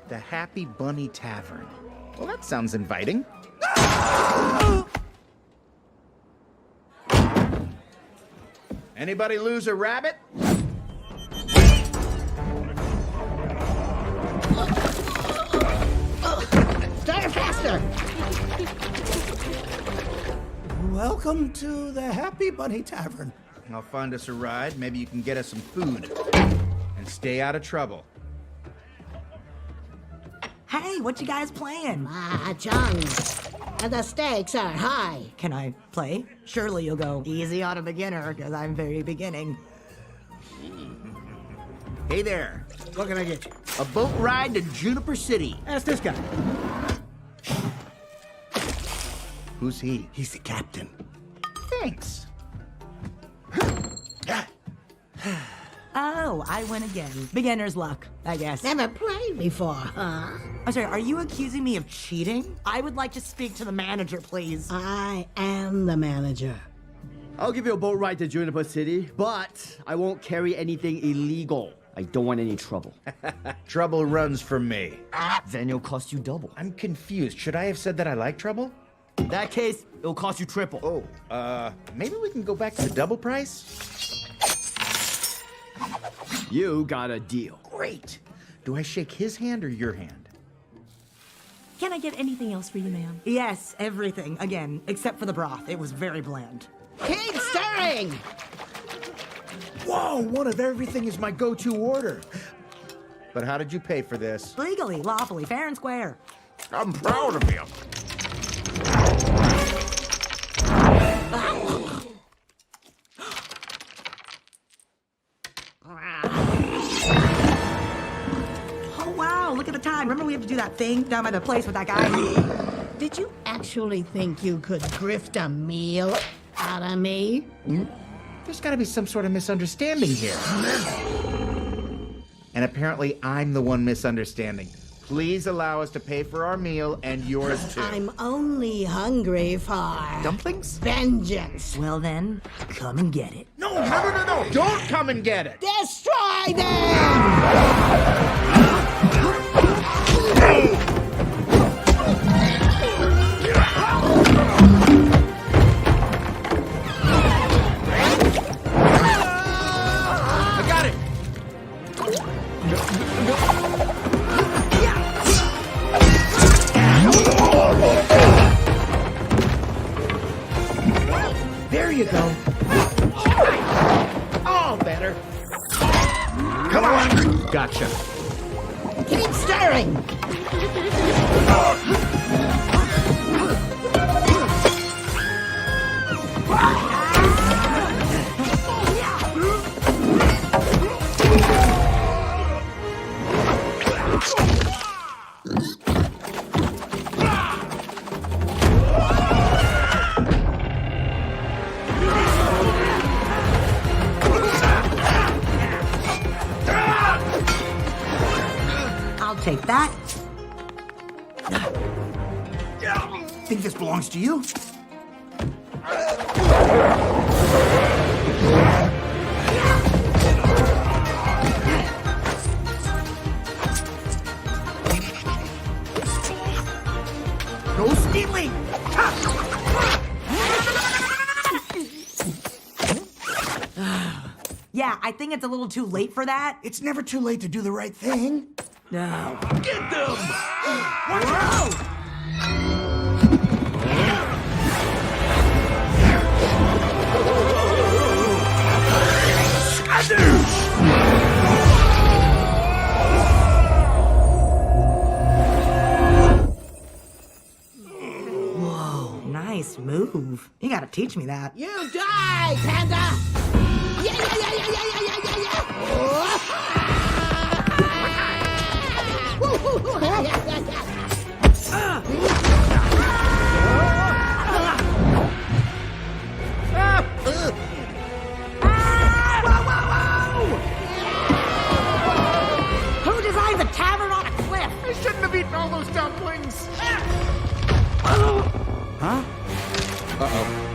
The Happy Bunny Tavern. Well, that sounds inviting. Anybody lose a rabbit? Start faster! Welcome to the Happy Bunny Tavern. I'll find us a ride. Maybe you can get us some food. And stay out of trouble. Hey, what you guys playing? Mahjong. And the stakes are high. Can I play? Surely you'll go easy on a beginner, because I'm very beginning. Hey there. What can I get you? A boat ride to Juniper City. Ask this guy. Who's he? He's the captain. Thanks. Oh, I win again. Beginner's luck, I guess. Never played before, huh? I'm sorry, are you accusing me of cheating? I would like to speak to the manager, please. I am the manager. I'll give you a boat ride to Juniper City, but I won't carry anything illegal. I don't want any trouble. Trouble runs from me. Then it'll cost you double. I'm confused. Should I have said that I like trouble? In that case, it'll cost you triple. Oh, maybe we can go back to double price? You got a deal. Great. Do I shake his hand or your hand? Can I get anything else for you, ma'am? Yes, everything. Again, except for the broth. It was very bland. Keep stirring! Whoa, one of everything is my go-to order. But how did you pay for this? Legally, lawfully, fair and square. I'm proud of you. Oh, wow, look at the time. Remember we have to do that thing down by the place with that guy? Did you actually think you could grift a meal out of me? There's got to be some sort of misunderstanding here. And apparently I'm the one misunderstanding. Please allow us to pay for our meal and yours too. I'm only hungry for Dumplings? vengeance. Well then, come and get it. No! Don't come and get it! Destroy them! I got it! There you go. All better. Come on. Gotcha. Keep stirring! I'll take that. Think this belongs to you? No stealing! Yeah, I think it's a little too late for that. It's never too late to do the right thing. No. Get them! Whoa! Whoa, nice move. You gotta teach me that. You die, panda! Yeah! Who designed the tavern on a cliff? I shouldn't have eaten all those dumplings! Huh? Uh-oh.